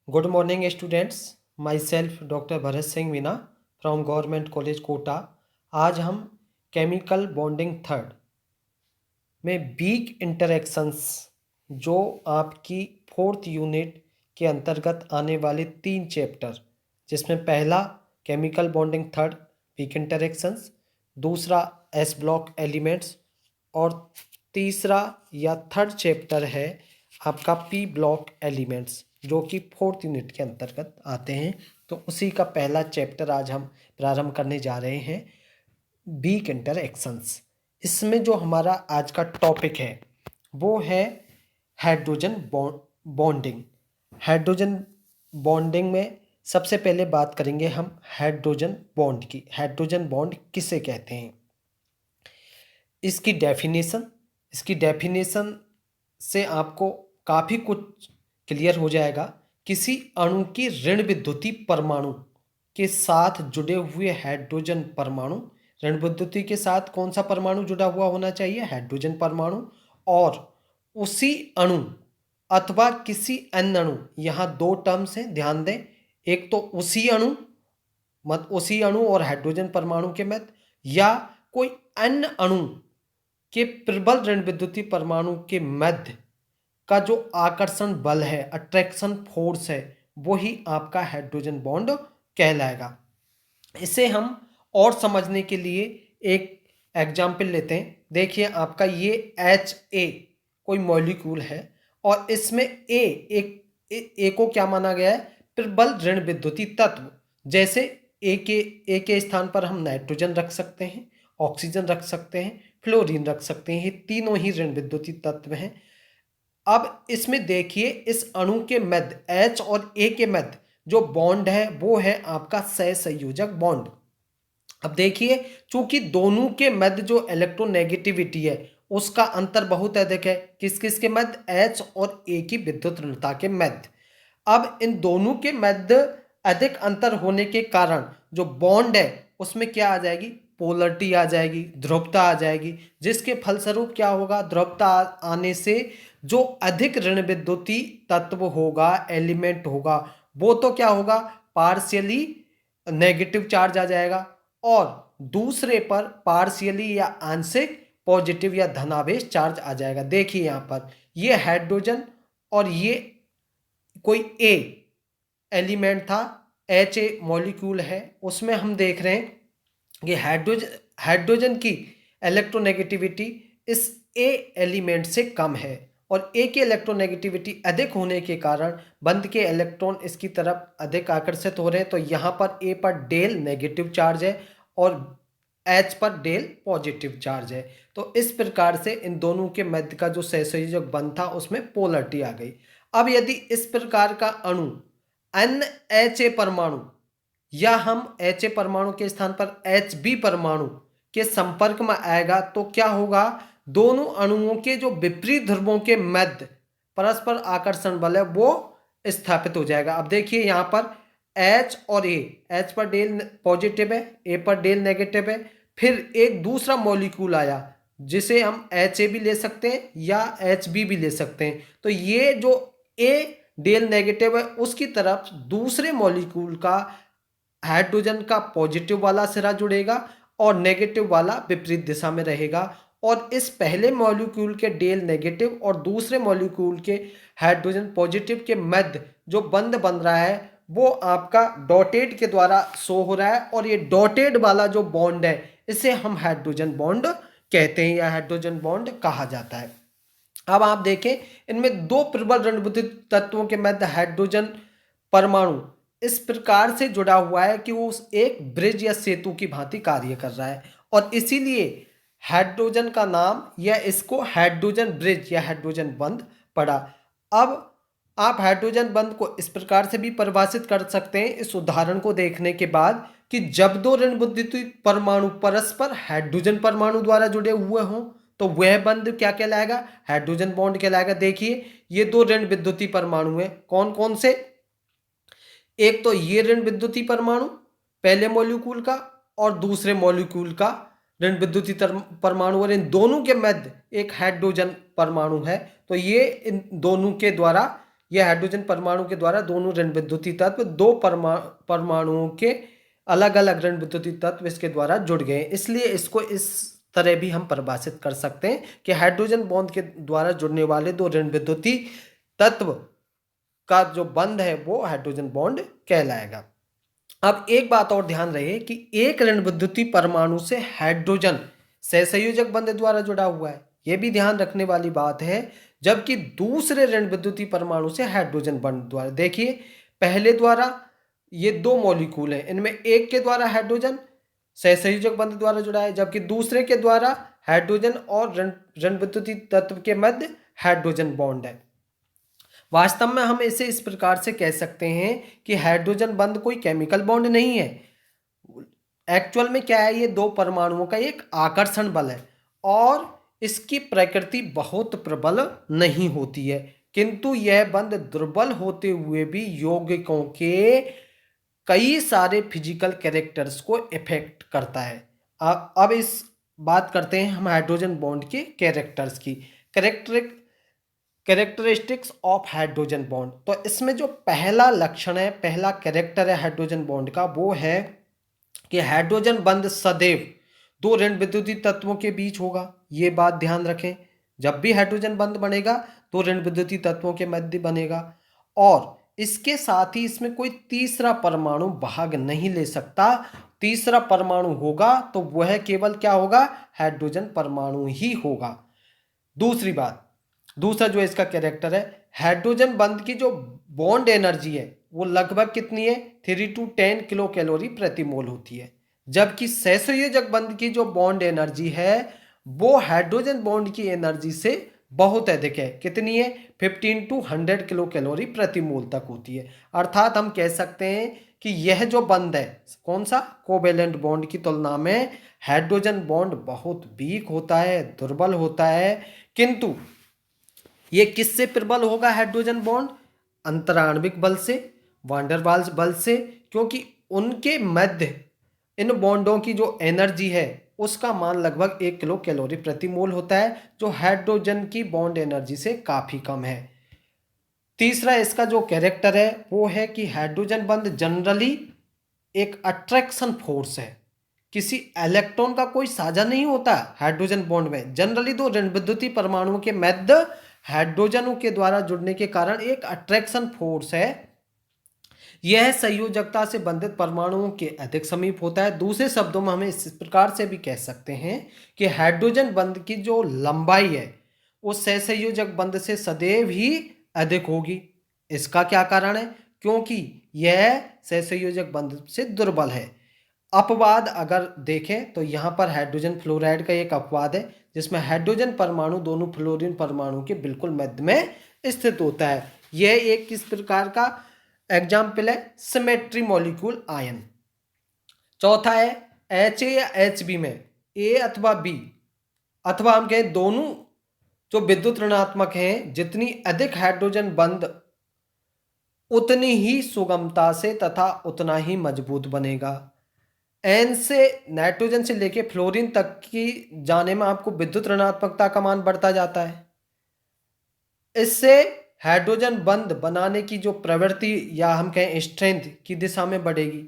Good morning, students. Myself, Dr. Bharat Singh Meena from government college Kota. आज हम chemical bonding third में weak interactions जो आपकी फोर्थ यूनिट के अंतर्गत आने वाले 3 चैप्टर, जिसमें पहला chemical bonding third weak interactions, दूसरा एस ब्लॉक एलिमेंट्स और तीसरा या थर्ड चैप्टर है आपका पी ब्लॉक एलिमेंट्स जो कि फोर्थ यूनिट के अंतर्गत आते हैं। तो उसी का पहला चैप्टर आज हम प्रारंभ करने जा रहे हैं, वीक इंटरएक्शंस। इसमें जो हमारा आज का टॉपिक है वो है हाइड्रोजन बॉन्डिंग। हाइड्रोजन बॉन्डिंग में सबसे पहले बात करेंगे हम हाइड्रोजन बॉन्ड की। हाइड्रोजन बॉन्ड किसे कहते हैं, इसकी डेफिनेशन से आपको काफ़ी कुछ क्लियर हो जाएगा। किसी अणु की ऋण विद्युतीय परमाणु के साथ जुड़े हुए हाइड्रोजन परमाणु, ऋण विद्युतीय के साथ कौन सा परमाणु जुड़ा हुआ होना चाहिए, हाइड्रोजन परमाणु, और उसी अणु अथवा किसी अन्य अणु, यहाँ दो टर्म्स हैं, ध्यान दें। एक तो उसी अणु और हाइड्रोजन परमाणु के मध्य, या कोई अन्य अणु के प्रबल ऋण विद्युतीय परमाणु के मध्य का जो आकर्षण बल है, अट्रैक्शन फोर्स है, वही आपका हाइड्रोजन बॉन्ड कहलाएगा। इसे हम और समझने के लिए एक एग्जाम्पल लेते हैं। देखिए, आपका ये HA कोई मॉलिक्यूल है और इसमें ए को क्या माना गया है, प्रबल ऋण विद्युतीय तत्व। जैसे ए के स्थान पर हम नाइट्रोजन रख सकते हैं, ऑक्सीजन रख सकते हैं, फ्लोरीन रख सकते हैं। ये तीनों ही ऋण विद्युतीय तत्व हैं। अब इसमें देखिए, इस अणु के मध्य H और A के मध्य जो बॉन्ड है वो है आपका सहसंयोजक बॉन्ड। अब देखिए, चूंकि दोनों के मध्य जो इलेक्ट्रोनेगेटिविटी है उसका अंतर बहुत अधिक है। किस किस के मध्य, H और A की विद्युत ऋणता के मध्य। अब इन दोनों के मध्य अधिक अंतर होने के कारण जो बॉन्ड है उसमें क्या आ जाएगी, पोलरिटी आ जाएगी, ध्रुवता आ जाएगी, जिसके फलस्वरूप क्या होगा, ध्रुवता आने से जो अधिक ऋण विद्युतीय तत्व होगा, एलिमेंट होगा, वो तो क्या होगा, पार्शियली नेगेटिव चार्ज आ जाएगा, और दूसरे पर पार्शियली या आंशिक पॉजिटिव या धनावेश चार्ज आ जाएगा। देखिए यहाँ पर ये हाइड्रोजन और ये कोई ए एलिमेंट था, HA मॉलिक्यूल है, उसमें हम देख रहे हैं कि हाइड्रोजन की इलेक्ट्रोनेगेटिविटी इस ए एलिमेंट से कम है, और ए की इलेक्ट्रोनेगेटिविटी अधिक होने के कारण बंध के इलेक्ट्रॉन इसकी तरफ अधिक आकर्षित हो रहे हैं। तो यहाँ पर ए पर डेल नेगेटिव चार्ज है और H पर डेल पॉजिटिव चार्ज है। तो इस प्रकार से इन दोनों के मध्य का जो सहसंयोजक बंध था उसमें पोलरिटी आ गई। अब यदि इस प्रकार का अणु NHA परमाणु, या हम HA परमाणु के स्थान पर HB परमाणु के संपर्क में आएगा तो क्या होगा, दोनों अणुओं के जो विपरीत ध्रुवों के मध्य परस्पर आकर्षण बल है वो स्थापित हो जाएगा। अब देखिए यहाँ पर H और A, H पर डेल पॉजिटिव है, A पर डेल नेगेटिव है। फिर एक दूसरा मॉलिक्यूल आया जिसे हम HA भी ले सकते हैं या HB भी ले सकते हैं। तो ये जो A डेल नेगेटिव है उसकी तरफ दूसरे मॉलिक्यूल का हाइड्रोजन का पॉजिटिव वाला सिरा जुड़ेगा और नेगेटिव वाला विपरीत दिशा में रहेगा, और इस पहले मॉलिक्यूल के डेल नेगेटिव और दूसरे मॉलिक्यूल के हाइड्रोजन पॉजिटिव के मध्य जो बंध बन रहा है वो आपका डॉटेड के द्वारा शो हो रहा है, और ये डॉटेड वाला जो बॉन्ड है इसे हम हाइड्रोजन बॉन्ड कहते हैं या हाइड्रोजन बॉन्ड कहा जाता है। अब आप देखें, इनमें दो प्रबल ऋण विद्युत तत्वों के मध्य हाइड्रोजन परमाणु इस प्रकार से जुड़ा हुआ है कि वो एक ब्रिज या सेतु की भांति कार्य कर रहा है, और इसीलिए हाइड्रोजन का नाम या इसको हाइड्रोजन ब्रिज या हाइड्रोजन बंध पड़ा। अब आप हाइड्रोजन बंध को इस प्रकार से भी परिभाषित कर सकते हैं इस उदाहरण को देखने के बाद कि जब दो ऋण विद्युतीय परमाणु परस्पर हाइड्रोजन परमाणु द्वारा जुड़े हुए हों तो वह बंध क्या कहलाएगा, हाइड्रोजन बॉन्ड कहलाएगा। देखिए, ये दो ऋण विद्युतीय परमाणु हैं, कौन कौन से, एक तो ये ऋण विद्युतीय परमाणु पहले मॉलिक्यूल का और दूसरे मॉलिक्यूल का ऋण विद्युतीय परमाणु, और इन दोनों के मध्य एक हाइड्रोजन परमाणु है। तो ये इन दोनों के द्वारा यह हाइड्रोजन परमाणु के द्वारा दोनों ऋण विद्युतीय तत्व दो परमाणुओं के अलग अलग ऋण विद्युतीय तत्व इसके द्वारा जुड़ गए, इसलिए इसको इस तरह भी हम परिभाषित कर सकते हैं कि हाइड्रोजन बॉन्ड के द्वारा जुड़ने वाले दो ऋण विद्युतीय तत्व का जो बंध है वो हाइड्रोजन बॉन्ड कहलाएगा। अब एक बात और ध्यान रहे कि एक ऋण विद्युतीय परमाणु से हाइड्रोजन सहसंयोजक बंध द्वारा जुड़ा हुआ है, यह भी ध्यान रखने वाली बात है, जबकि दूसरे ऋण विद्युतीय परमाणु से हाइड्रोजन बंध द्वारा, देखिए पहले द्वारा ये दो मॉलिक्यूल हैं, इनमें एक के द्वारा हाइड्रोजन सहसंयोजक बंध द्वारा जुड़ा है, जबकि दूसरे के द्वारा हाइड्रोजन और ऋण विद्युतीय तत्व के मध्य हाइड्रोजन बॉन्ड है। वास्तव में हम इसे इस प्रकार से कह सकते हैं कि हाइड्रोजन बंध कोई केमिकल बॉन्ड नहीं है, एक्चुअल में क्या है, ये दो परमाणुओं का एक आकर्षण बल है और इसकी प्रकृति बहुत प्रबल नहीं होती है, किंतु यह बंध दुर्बल होते हुए भी यौगिकों के कई सारे फिजिकल कैरेक्टर्स को इफेक्ट करता है। अब इस बात करते हैं हम हाइड्रोजन बॉन्ड के कैरेक्टर्स की, कैरेक्टरिस्टिक्स ऑफ हाइड्रोजन बॉन्ड। तो इसमें जो पहला लक्षण है, पहला कैरेक्टर है हाइड्रोजन बॉन्ड का, वो है कि हाइड्रोजन बंध सदैव दो ऋण विद्युतीय तत्वों के बीच होगा। ये बात ध्यान रखें, जब भी हाइड्रोजन बंध बनेगा तो ऋण विद्युतीय तत्वों के मध्य बनेगा और इसके साथ ही इसमें कोई तीसरा परमाणु भाग नहीं ले सकता। तीसरा परमाणु होगा तो वह केवल क्या होगा, हाइड्रोजन परमाणु ही होगा। दूसरी बात, दूसरा जो इसका कैरेक्टर है, हाइड्रोजन बंध की जो बॉन्ड एनर्जी है वो लगभग कितनी है, 3 to 10 किलो कैलोरी प्रति मोल होती है, जबकि सहसंयोजक बंध की जो बॉन्ड एनर्जी है वो हाइड्रोजन बॉन्ड की एनर्जी से बहुत अधिक है। कितनी है, 15 to 100 किलो कैलोरी प्रति मोल तक होती है। अर्थात हम कह सकते हैं कि यह जो बंध है, कौन सा, कोवेलेंट बॉन्ड की तुलना में हाइड्रोजन बॉन्ड बहुत वीक होता है, दुर्बल होता है। किंतु ये किससे प्रबल होगा हाइड्रोजन बॉन्ड, अंतराण्विक बल से, वांडरवाल्स बल से, क्योंकि उनके मध्य इन बॉन्डों की जो एनर्जी है उसका मान लगभग 1 किलो कैलोरी प्रति मोल होता है, जो हाइड्रोजन की बॉन्ड एनर्जी से काफी कम है। तीसरा इसका जो कैरेक्टर है वो है कि हाइड्रोजन बंध जनरली एक अट्रैक्शन फोर्स है, किसी इलेक्ट्रॉन का कोई साझा नहीं होता हाइड्रोजन बॉन्ड में। जनरली दो ऋण विद्युतीय परमाणुओं के मध्य हाइड्रोजनों के द्वारा जुड़ने के कारण एक अट्रैक्शन फोर्स है, यह संयोजकता से बंधित परमाणुओं के अधिक समीप होता है। दूसरे शब्दों में हमें इस प्रकार से भी कह सकते हैं कि हाइड्रोजन बंध की जो लंबाई है वो सहसंयोजक बंध से सदैव ही अधिक होगी। इसका क्या कारण है, क्योंकि यह सहसंयोजक बंध से दुर्बल है। अपवाद अगर देखें तो यहाँ पर हाइड्रोजन फ्लोराइड का एक अपवाद है, जिसमें हाइड्रोजन परमाणु दोनों फ्लोरीन परमाणु के बिल्कुल मध्य में स्थित होता है। यह एक किस प्रकार का एग्जाम्पल है, सिमेट्री मॉलिक्यूल आयन। चौथा है एच ए या एच बी में ए अथवा बी, अथवा हम कहें दोनों जो विद्युत ऋणात्मक हैं, जितनी अधिक हाइड्रोजन बंध उतनी ही सुगमता से तथा उतना ही मजबूत बनेगा। एन से नाइट्रोजन से लेके फ्लोरीन तक की जाने में आपको विद्युत ऋणात्मकता का मान बढ़ता जाता है। इससे हाइड्रोजन बंध बनाने की जो प्रवृत्ति या हम कहें स्ट्रेंथ की दिशा में बढ़ेगी।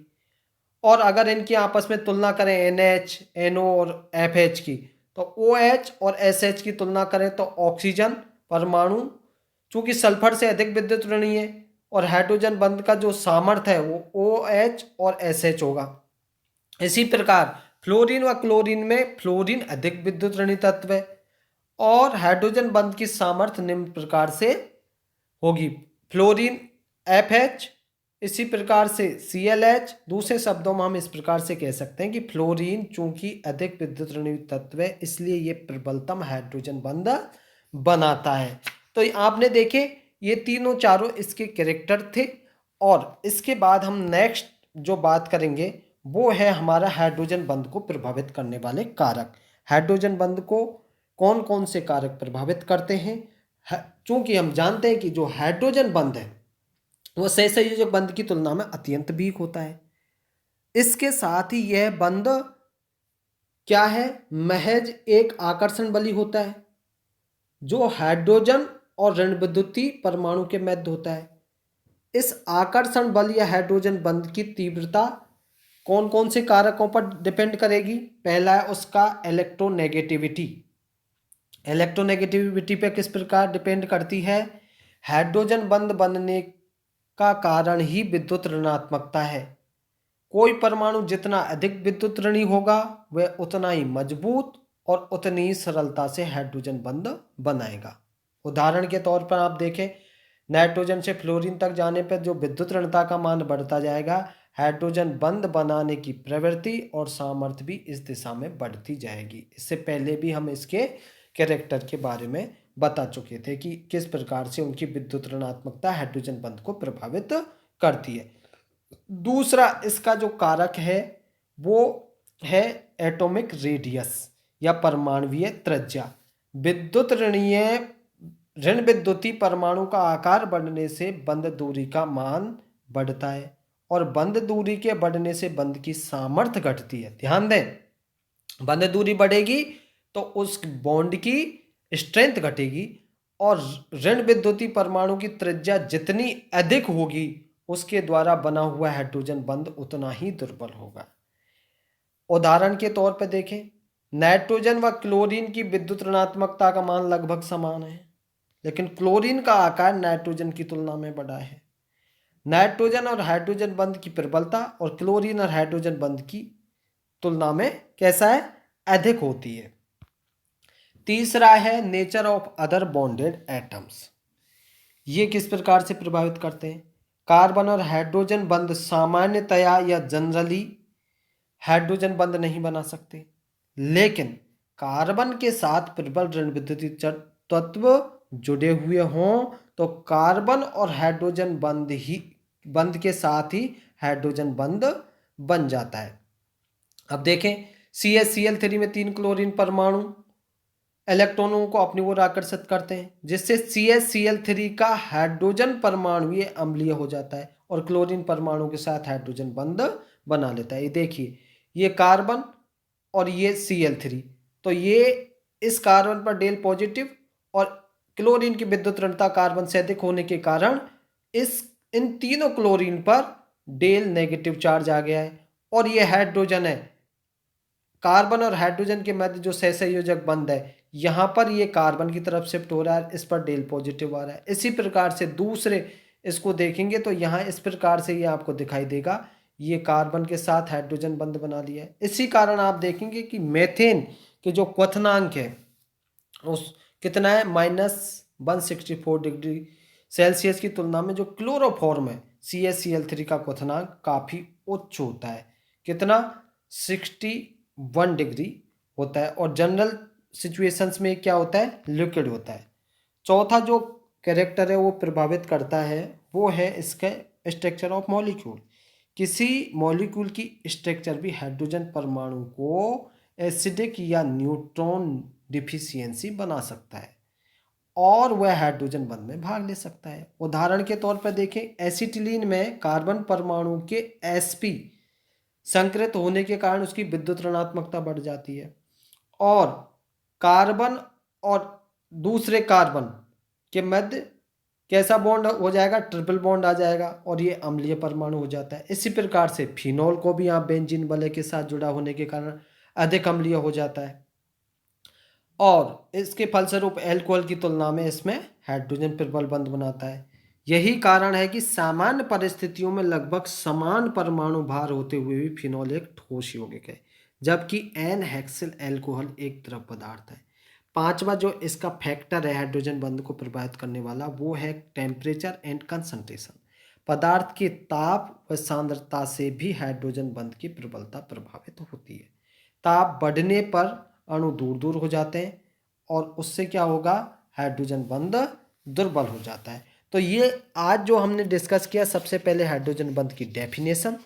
और अगर इनकी आपस में तुलना करें NH, NO और FH की, तो OH और SH की तुलना करें तो ऑक्सीजन परमाणु चूंकि सल्फर से अधिक विद्युत ऋणी है और हाइड्रोजन बंध का जो सामर्थ्य है वो OH और SH होगा। इसी प्रकार फ्लोरीन व क्लोरीन में फ्लोरीन अधिक विद्युत ऋणी तत्व है और हाइड्रोजन बंध की सामर्थ्य निम्न प्रकार से होगी, फ्लोरीन FH, इसी प्रकार से ClH। दूसरे शब्दों में हम इस प्रकार से कह सकते हैं कि फ्लोरीन चूंकि अधिक विद्युत ऋणी तत्व है इसलिए ये प्रबलतम हाइड्रोजन बंध बनाता है। तो आपने देखे ये तीनों चारों इसके कैरेक्टर थे। और इसके बाद हम नेक्स्ट जो बात करेंगे वो है हमारा हाइड्रोजन बंध को प्रभावित करने वाले कारक। हाइड्रोजन बंध को कौन कौन से कारक प्रभावित करते हैं। चूंकि हम जानते हैं कि जो हाइड्रोजन बंध है वो सहसंयोजक बंध की तुलना में अत्यंत वीक होता है। इसके साथ ही यह बंध क्या है, महज एक आकर्षण बली होता है। जो हाइड्रोजन और ऋण विद्युतीय परमाणु के मध्य होता है। इस आकर्षण बल या हाइड्रोजन बंध की तीव्रता कौन कौन से कारकों पर डिपेंड करेगी? पहला है उसका इलेक्ट्रोनेगेटिविटी। इलेक्ट्रोनेगेटिविटी पे किस प्रकार डिपेंड करती है? हाइड्रोजन बंध बनने का कारण ही विद्युत ऋणात्मकता है। कोई परमाणु जितना अधिक विद्युत ऋणी होगा वह उतना ही मजबूत और उतनी ही सरलता से हाइड्रोजन बंध बनाएगा। उदाहरण के तौर पर आप देखें, नाइट्रोजन से फ्लोरीन तक जाने पर जो विद्युत ऋणता का मान बढ़ता जाएगा, हाइड्रोजन बंध बनाने की प्रवृत्ति और सामर्थ्य भी इस दिशा में बढ़ती जाएगी। इससे पहले भी हम इसके कैरेक्टर के बारे में बता चुके थे कि किस प्रकार से उनकी विद्युत ऋणात्मकता हाइड्रोजन बंध को प्रभावित करती है। दूसरा इसका जो कारक है वो है एटॉमिक रेडियस या परमाणुवीय त्रिज्या। विद्युत ऋण विद्युतीय परमाणु का आकार बढ़ने से बंध दूरी का मान बढ़ता है और बंध दूरी के बढ़ने से बंध की सामर्थ्य घटती है। ध्यान दें, बंध दूरी बढ़ेगी तो उस बॉन्ड की स्ट्रेंथ घटेगी और ऋण विद्युतीय परमाणु की त्रिज्या जितनी अधिक होगी उसके द्वारा बना हुआ हाइड्रोजन बंध उतना ही दुर्बल होगा। उदाहरण के तौर पर देखें, नाइट्रोजन व क्लोरीन की विद्युत ऋणात्मकता का मान लगभग समान है, लेकिन क्लोरीन का आकार नाइट्रोजन की तुलना में बड़ा है। नाइट्रोजन और हाइड्रोजन बंध की प्रबलता और क्लोरीन और हाइड्रोजन बंध की तुलना में कैसा है? अधिक होती है। तीसरा है nature of other bonded atoms. ये किस प्रकार से प्रभावित करते हैं? कार्बन और हाइड्रोजन बंध सामान्यतया या जनरली हाइड्रोजन बंध नहीं बना सकते, लेकिन कार्बन के साथ प्रबल ऋण विद्युतीय तत्व जुड़े हुए हों तो कार्बन और हाइड्रोजन बंध के साथ ही हाइड्रोजन बंध बन जाता है। अब देखें, CH3 में 3 क्लोरीन परमाणु इलेक्ट्रॉनों को अपनी ओर आकर्षित करते हैं, जिससे CH3 का हाइड्रोजन परमाणु ये अम्लीय हो जाता है और क्लोरीन परमाणु के साथ हाइड्रोजन बंध बना लेता है। ये देखिए, ये कार्बन और ये Cl3, तो ये इस कार्बन पर डेल पॉजिटिव और क्लोरीन की विद्युत ऋणता कार्बन से अधिक होने के कारण इन तीनों क्लोरीन पर डेल नेगेटिव चार्ज आ गया है और ये हाइड्रोजन है। कार्बन और हाइड्रोजन के मध्य जो सहसंयोजक बंध है, यहाँ पर ये कार्बन की तरफ शिफ्ट हो रहा है, इस पर डेल पॉजिटिव आ रहा है। इसी प्रकार से दूसरे इसको देखेंगे तो यहाँ इस प्रकार से ये आपको दिखाई देगा, ये कार्बन के साथ हाइड्रोजन बंध बना लिया है। इसी कारण आप देखेंगे कि मीथेन के जो क्वथनांक है उस कितना है? -164 डिग्री सेल्सियस की तुलना में जो क्लोरोफॉर्म है CaCl3 का क्वथनांक काफ़ी उच्च होता है। कितना? 61 डिग्री होता है और जनरल सिचुएशंस में क्या होता है? लिक्विड होता है। चौथा जो कैरेक्टर है वो प्रभावित करता है वो है इसका स्ट्रक्चर ऑफ मॉलिक्यूल। किसी मॉलिक्यूल की स्ट्रक्चर भी हाइड्रोजन परमाणु को एसिडिक या न्यूट्रॉन डिफिशियंसी बना सकता है और वह हाइड्रोजन बंध में भाग ले सकता है। उदाहरण के तौर पर देखें, एसिटिलीन में कार्बन परमाणु के sp संकृत होने के कारण उसकी विद्युत ऋणात्मकता बढ़ जाती है और कार्बन और दूसरे कार्बन के मध्य कैसा बॉन्ड हो जाएगा? ट्रिपल बॉन्ड आ जाएगा और ये अम्लीय परमाणु हो जाता है। इसी प्रकार से फिनोल को भी आप बेंजीन वलय के साथ जुड़ा होने के कारण अधिक अम्लीय हो जाता है और इसके फलस्वरूप अल्कोहल की तुलना में इसमें हाइड्रोजन प्रबल बंध बनाता है। यही कारण है कि सामान्य परिस्थितियों में लगभग समान परमाणु भार होते हुए भी फिनोल एक ठोस यौगिक है, जबकि एन हेक्सिल अल्कोहल एक द्रव पदार्थ है। पांचवा जो इसका फैक्टर है हाइड्रोजन बंध को प्रभावित करने वाला वो है टेम्परेचर एंड कंसंट्रेशन। पदार्थ के ताप व सांद्रता से भी हाइड्रोजन बंध की प्रबलता प्रभावित होती है। ताप बढ़ने पर अणु दूर दूर हो जाते हैं और उससे क्या होगा? हाइड्रोजन बंध दुर्बल हो जाता है। तो ये आज जो हमने डिस्कस किया, सबसे पहले हाइड्रोजन बंध की डेफिनेशन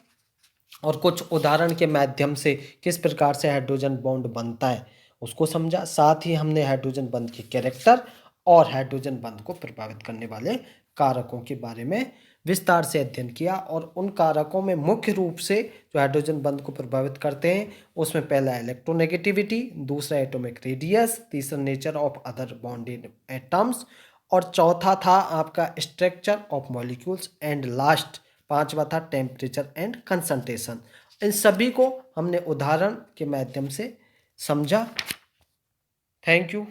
और कुछ उदाहरण के माध्यम से किस प्रकार से हाइड्रोजन बॉन्ड बनता है उसको समझा। साथ ही हमने हाइड्रोजन बंध के कैरेक्टर और हाइड्रोजन बंध को प्रभावित करने वाले कारकों के बारे में विस्तार से अध्ययन किया और उन कारकों में मुख्य रूप से जो हाइड्रोजन बंध को प्रभावित करते हैं उसमें पहला इलेक्ट्रोनेगेटिविटी, दूसरा एटॉमिक रेडियस, तीसरा nature of other bonded atoms और चौथा था आपका structure of molecules and last पांचवा था टेम्परेचर एंड कंसंट्रेशन। इन सभी को हमने उदाहरण के माध्यम से समझा। Thank you.